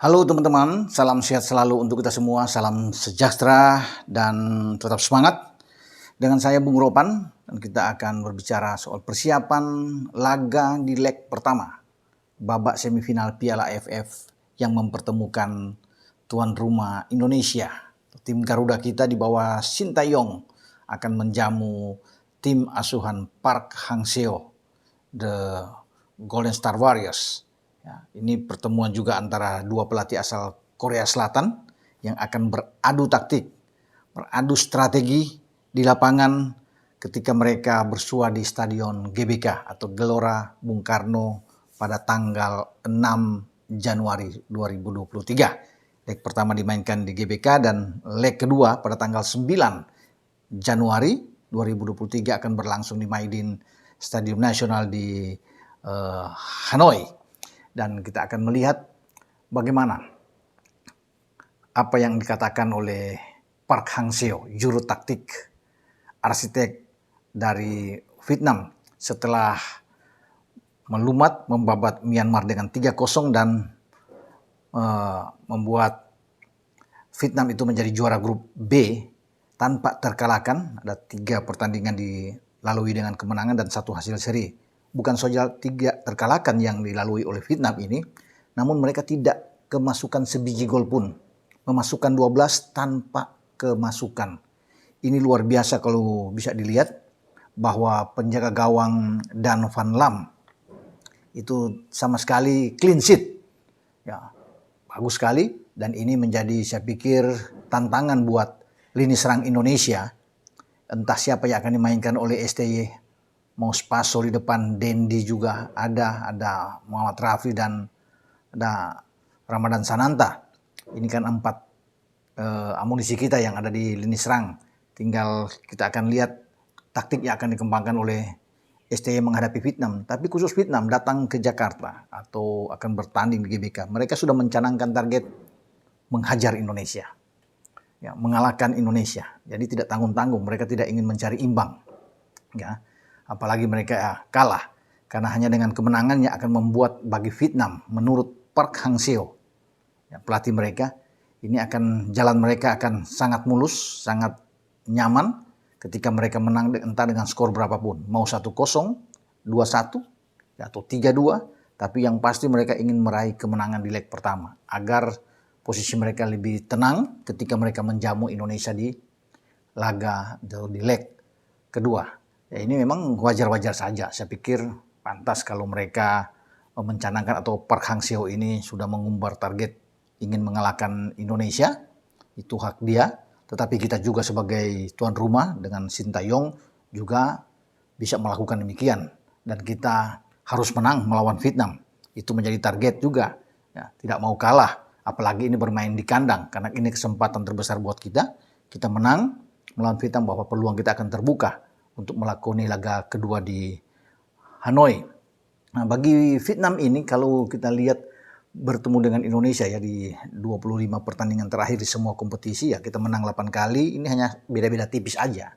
Halo teman-teman, salam sehat selalu untuk kita semua, salam sejahtera dan tetap semangat. Dengan saya Bung Ropan, dan kita akan berbicara soal persiapan laga di leg pertama, babak semifinal Piala AFF yang mempertemukan tuan rumah Indonesia. Tim Garuda kita di bawah Sintayong akan menjamu tim asuhan Park Hang-seo, The Golden Star Warriors. Ya, ini pertemuan juga antara dua pelatih asal Korea Selatan yang akan beradu taktik, beradu strategi di lapangan ketika mereka bersua di Stadion GBK atau Gelora Bung Karno pada tanggal 6 Januari 2023. Leg pertama dimainkan di GBK dan leg kedua pada tanggal 9 Januari 2023 akan berlangsung di Maidin Stadium Nasional di Hanoi. Dan kita akan melihat bagaimana apa yang dikatakan oleh Park Hang-seo, juru taktik, arsitek dari Vietnam setelah melumat membabat Myanmar dengan 3-0 dan membuat Vietnam itu menjadi juara grup B tanpa terkalahkan. Ada 3 pertandingan dilalui dengan kemenangan dan 1 hasil seri. Bukan saja 3 terkalahkan yang dilalui oleh Vietnam ini, namun mereka tidak kemasukan sebiji gol pun. Memasukkan 12 tanpa kemasukan. Ini luar biasa kalau bisa dilihat bahwa penjaga gawang Dan Van Lam itu sama sekali clean sheet. Ya, bagus sekali dan ini menjadi saya pikir tantangan buat lini serang Indonesia. Entah siapa yang akan dimainkan oleh STY. Mau Spaso di depan, Dendi juga ada Muhammad Rafi dan ada Ramadan Sananta. Ini kan 4 amunisi kita yang ada di lini serang. Tinggal kita akan lihat taktik yang akan dikembangkan oleh STY menghadapi Vietnam. Tapi khusus Vietnam datang ke Jakarta atau akan bertanding di GBK. Mereka sudah mencanangkan target menghajar Indonesia. Ya, mengalahkan Indonesia. Jadi tidak tanggung-tanggung, mereka tidak ingin mencari imbang. Ya. Apalagi mereka kalah, karena hanya dengan kemenangannya akan membuat bagi Vietnam, menurut Park Hang-seo, ya, pelatih mereka, ini jalan mereka akan sangat mulus, sangat nyaman ketika mereka menang entah dengan skor berapapun. Mau 1-0, 2-1, ya, atau 3-2, tapi yang pasti mereka ingin meraih kemenangan di leg pertama, agar posisi mereka lebih tenang ketika mereka menjamu Indonesia di laga di leg kedua. Ya, ini memang wajar-wajar saja. Saya pikir pantas kalau mereka mencanangkan atau Park Hang-seo ini sudah mengumbar target ingin mengalahkan Indonesia. Itu hak dia. Tetapi kita juga sebagai tuan rumah dengan Sintayong juga bisa melakukan demikian. Dan kita harus menang melawan Vietnam. Itu menjadi target juga. Ya, tidak mau kalah. Apalagi ini bermain di kandang. Karena ini kesempatan terbesar buat kita. Kita menang melawan Vietnam bahwa peluang kita akan terbuka untuk melakoni laga kedua di Hanoi. Nah, bagi Vietnam ini kalau kita lihat bertemu dengan Indonesia ya di 25 pertandingan terakhir di semua kompetisi ya kita menang 8 kali, ini hanya beda-beda tipis aja.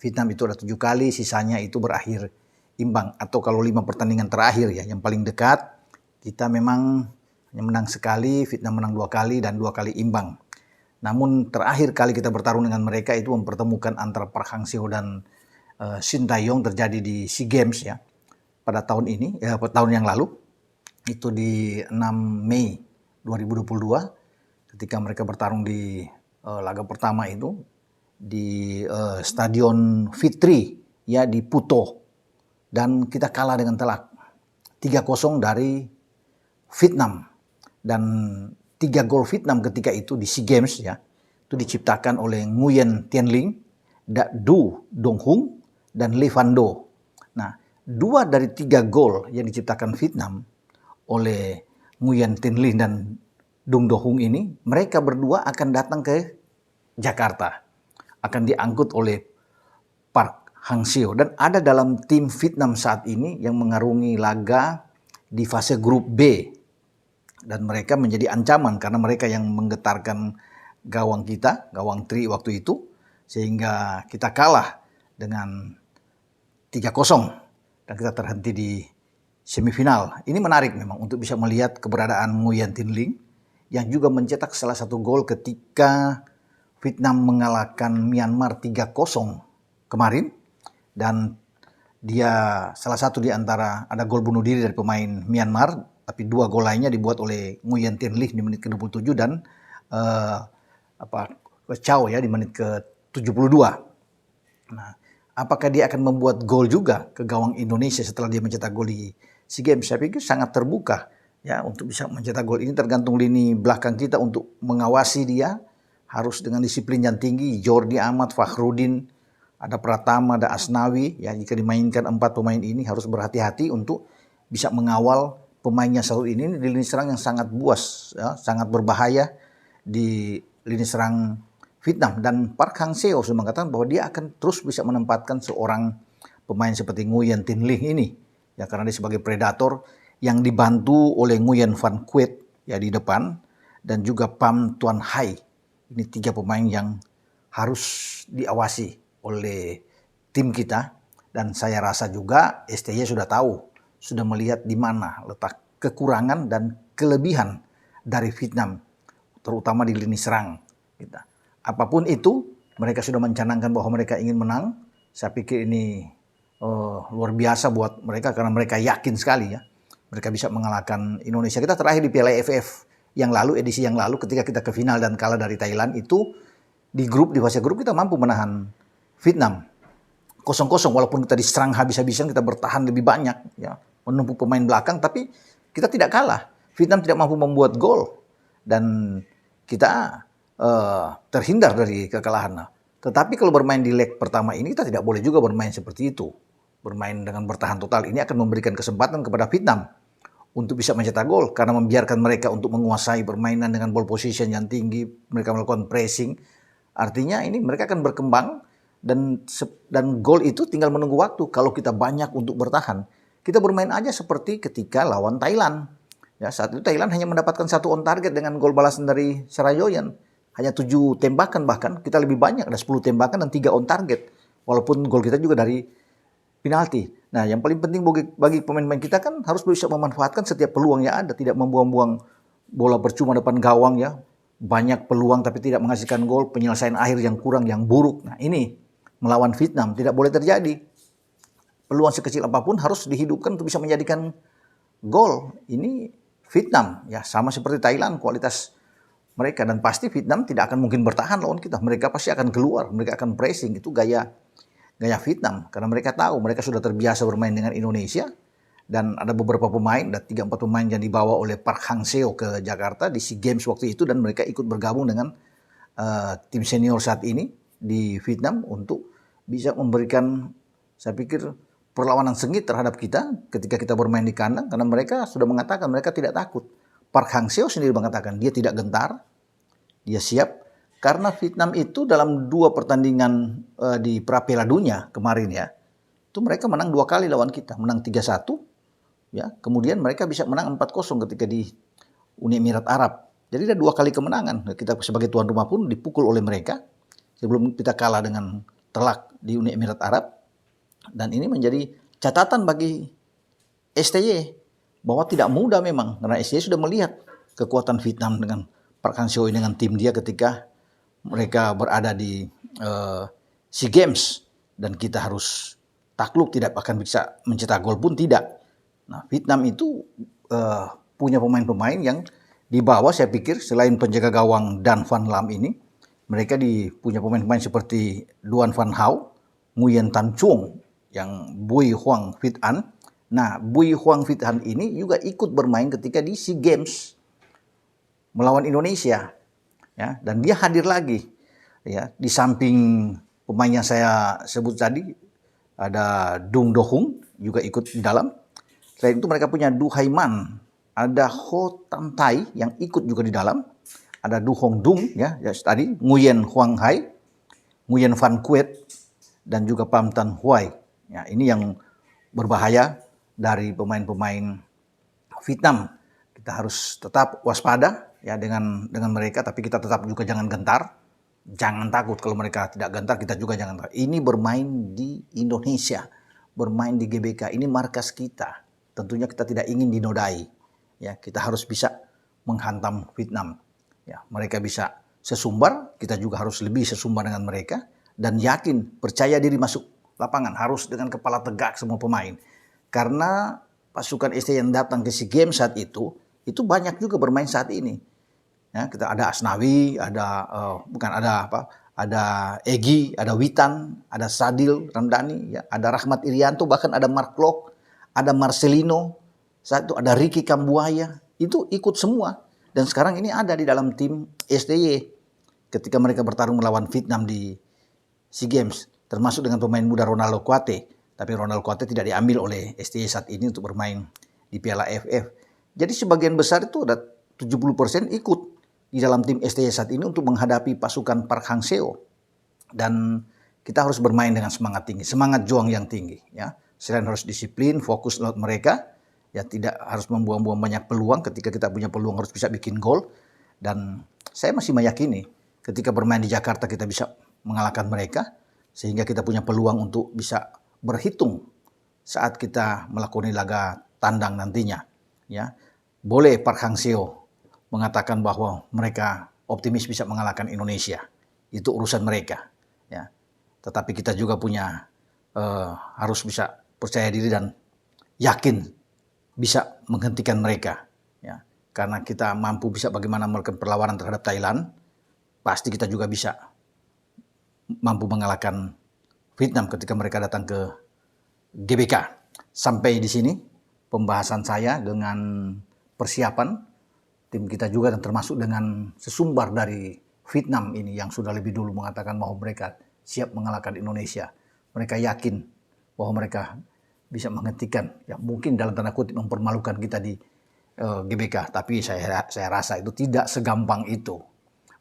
Vietnam itu ada 7 kali, sisanya itu berakhir imbang. Atau kalau 5 pertandingan terakhir ya yang paling dekat kita memang hanya menang sekali, Vietnam menang 2 kali dan 2 kali imbang. Namun terakhir kali kita bertarung dengan mereka itu mempertemukan antara Park Hang-seo dan Sintayong terjadi di SEA Games ya pada tahun ini, tahun yang lalu itu di 6 Mei 2022 ketika mereka bertarung di laga pertama itu di Stadion Fitri ya di Puto dan kita kalah dengan telak 3-0 dari Vietnam dan 3 gol Vietnam ketika itu di SEA Games ya itu diciptakan oleh Nguyen Tien Linh, Du Dong Hung dan Lee Van Do. Nah, 2 dari 3 gol yang diciptakan Vietnam oleh Nguyen Tien Linh dan Dung Do Hung ini, mereka berdua akan datang ke Jakarta. Akan diangkut oleh Park Hang-seo. Dan ada dalam tim Vietnam saat ini yang mengarungi laga di fase grup B. Dan mereka menjadi ancaman karena mereka yang menggetarkan gawang kita, gawang Tri waktu itu. Sehingga kita kalah dengan 3-0 dan kita terhenti di semifinal. Ini menarik memang untuk bisa melihat keberadaan Nguyen Tien Linh yang juga mencetak salah satu gol ketika Vietnam mengalahkan Myanmar 3-0 kemarin. Dan dia salah satu di antara, ada gol bunuh diri dari pemain Myanmar, tapi 2 gol lainnya dibuat oleh Nguyen Tiên Ly di menit ke-27 dan Chow ya di menit ke-72. Nah, apakah dia akan membuat gol juga ke gawang Indonesia setelah dia mencetak gol di SEA Games? Saya pikir sangat terbuka ya untuk bisa mencetak gol ini, tergantung lini belakang kita untuk mengawasi dia. Harus dengan disiplin yang tinggi. Jordi Amat, Fakhrudin, ada Pratama, ada Asnawi. Ya, jika dimainkan 4 pemain ini harus berhati-hati untuk bisa mengawal pemainnya satu ini di lini serang yang sangat buas, ya, sangat berbahaya di lini serang Vietnam. Dan Park Hang-seo sudah mengatakan bahwa dia akan terus bisa menempatkan seorang pemain seperti Nguyen Tiên Ly ini, ya, karena dia sebagai predator yang dibantu oleh Nguyen Van Quet ya di depan, dan juga Pham Tuan Hai. Ini 3 pemain yang harus diawasi oleh tim kita, dan saya rasa juga STY sudah tahu, sudah melihat di mana letak kekurangan dan kelebihan dari Vietnam, terutama di lini serang kita. Apapun itu, mereka sudah mencanangkan bahwa mereka ingin menang. Saya pikir ini luar biasa buat mereka karena mereka yakin sekali ya, mereka bisa mengalahkan Indonesia. Kita terakhir di Piala AFF yang lalu, edisi yang lalu, ketika kita ke final dan kalah dari Thailand itu, di fase grup kita mampu menahan Vietnam 0-0, walaupun kita diserang habis-habisan, kita bertahan lebih banyak ya, menumpuk pemain belakang, tapi kita tidak kalah. Vietnam tidak mampu membuat gol dan kita terhindar dari kekalahan. Tetapi kalau bermain di leg pertama ini, kita tidak boleh juga bermain seperti itu. Bermain dengan bertahan total ini akan memberikan kesempatan kepada Vietnam untuk bisa mencetak gol, karena membiarkan mereka untuk menguasai permainan dengan ball position yang tinggi, mereka melakukan pressing. Artinya ini mereka akan berkembang dan gol itu tinggal menunggu waktu. Kalau kita banyak untuk bertahan, kita bermain aja seperti ketika lawan Thailand. Ya, saat itu Thailand hanya mendapatkan 1 on target dengan gol balasan dari Sarayoyan. Hanya 7 tembakan, bahkan kita lebih banyak, ada 10 tembakan dan 3 on target. Walaupun gol kita juga dari penalti. Nah, yang paling penting bagi pemain-pemain kita kan harus bisa memanfaatkan setiap peluang yang ada, tidak membuang-buang bola percuma depan gawang ya. Banyak peluang tapi tidak menghasilkan gol, penyelesaian akhir yang kurang, yang buruk. Nah, ini melawan Vietnam tidak boleh terjadi. Peluang sekecil apapun harus dihidupkan untuk bisa menjadikan gol. Ini Vietnam ya, sama seperti Thailand kualitas mereka, dan pasti Vietnam tidak akan mungkin bertahan lawan kita. Mereka pasti akan keluar, mereka akan pressing. Itu gaya Vietnam, karena mereka tahu mereka sudah terbiasa bermain dengan Indonesia, dan ada beberapa pemain, ada 3-4 pemain yang dibawa oleh Park Hang-seo ke Jakarta di SEA Games waktu itu, dan mereka ikut bergabung dengan tim senior saat ini di Vietnam untuk bisa memberikan, saya pikir, perlawanan sengit terhadap kita ketika kita bermain di kandang, karena mereka sudah mengatakan mereka tidak takut. Park Hang-seo sendiri mengatakan dia tidak gentar, dia siap. Karena Vietnam itu dalam 2 pertandingan di pra-Piala Dunia kemarin ya, itu mereka menang 2 kali lawan kita, menang 3-1 ya, kemudian mereka bisa menang 4-0 ketika di Uni Emirat Arab. Jadi ada 2 kali kemenangan. Kita sebagai tuan rumah pun dipukul oleh mereka sebelum kita kalah dengan telak di Uni Emirat Arab. Dan ini menjadi catatan bagi STY bahwa tidak mudah memang, karena STY sudah melihat kekuatan Vietnam dengan Park Hang-seo dengan tim dia ketika mereka berada di SEA Games, dan kita harus takluk, tidak akan bisa mencetak gol pun tidak. Nah, Vietnam itu punya pemain-pemain yang di bawah, saya pikir selain penjaga gawang Dan Van Lam ini, mereka punya pemain-pemain seperti Duan Van Hau, Nguyen Tan Chuong, yang Bui Huang Việt An. Nah, Bui Huang Việt An ini juga ikut bermain ketika di SEA Games melawan Indonesia. Ya, dan dia hadir lagi ya, di samping pemain yang saya sebut tadi ada Dung Do Hung juga ikut di dalam. Selain itu mereka punya Du Hai Man, ada Ho Tam Tai yang ikut juga di dalam, ada Du Hong Dung ya tadi, Nguyen Huang Hai, Nguyen Van Quet, dan juga Pham Tan Huai. Ya, ini yang berbahaya dari pemain-pemain Vietnam. Kita harus tetap waspada ya dengan mereka, tapi kita tetap juga jangan gentar, jangan takut. Kalau mereka tidak gentar, kita juga jangan takut. Ini bermain di Indonesia, bermain di GBK, ini markas kita. Tentunya kita tidak ingin dinodai. Ya, kita harus bisa menghantam Vietnam. Ya, mereka bisa sesumbar, kita juga harus lebih sesumbar dengan mereka, dan yakin, percaya diri masuk lapangan, harus dengan kepala tegak semua pemain. Karena pasukan ST yang datang ke SEA Games saat itu banyak juga bermain saat ini. Ya, kita ada Asnawi, ada Egi, ada Witan, ada Sadil Ramdhani, ya, ada Rahmat Irianto, bahkan ada Mark Klok, ada Marcelino, saat itu ada Ricky Kambuaya, itu ikut semua. Dan sekarang ini ada di dalam tim STY ketika mereka bertarung melawan Vietnam di SEA Games, termasuk dengan pemain muda Ronaldo Kuate. Tapi Ronaldo Kuate tidak diambil oleh STY saat ini untuk bermain di Piala AFF. Jadi sebagian besar itu ada 70% ikut di dalam tim STY saat ini untuk menghadapi pasukan Park Hang-seo. Dan kita harus bermain dengan semangat tinggi, semangat juang yang tinggi. Ya. Selain harus disiplin, fokus laut mereka, ya tidak harus membuang-buang banyak peluang. Ketika kita punya peluang harus bisa bikin gol. Dan saya masih meyakini ketika bermain di Jakarta kita bisa mengalahkan mereka, sehingga kita punya peluang untuk bisa berhitung saat kita melakoni laga tandang nantinya. Ya, boleh Park Hang-seo mengatakan bahwa mereka optimis bisa mengalahkan Indonesia, itu urusan mereka. Ya, tetapi kita juga punya harus bisa percaya diri dan yakin bisa menghentikan mereka. Ya, karena kita mampu bisa bagaimana melakukan perlawanan terhadap Thailand, pasti kita juga bisa mampu mengalahkan Vietnam ketika mereka datang ke GBK. Sampai di sini pembahasan saya dengan persiapan tim kita juga, dan termasuk dengan sesumbar dari Vietnam ini yang sudah lebih dulu mengatakan bahwa mereka siap mengalahkan Indonesia. Mereka yakin bahwa mereka bisa menghentikan, ya mungkin dalam tanda kutip mempermalukan kita di GBK. Tapi saya rasa itu tidak segampang itu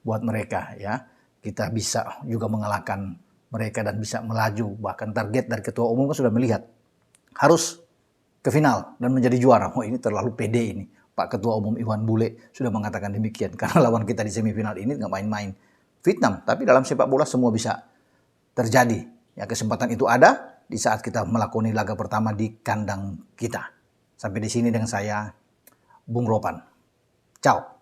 buat mereka. Ya, kita bisa juga mengalahkan mereka dan bisa melaju. Bahkan target dari ketua umum kan sudah melihat harus ke final dan menjadi juara. Oh, ini terlalu pede ini. Pak Ketua Umum Iwan Bule sudah mengatakan demikian. Karena lawan kita di semifinal ini nggak main-main Vietnam. Tapi dalam sepak bola semua bisa terjadi. Ya, kesempatan itu ada di saat kita melakoni laga pertama di kandang kita. Sampai di sini dengan saya, Bung Ropan. Ciao.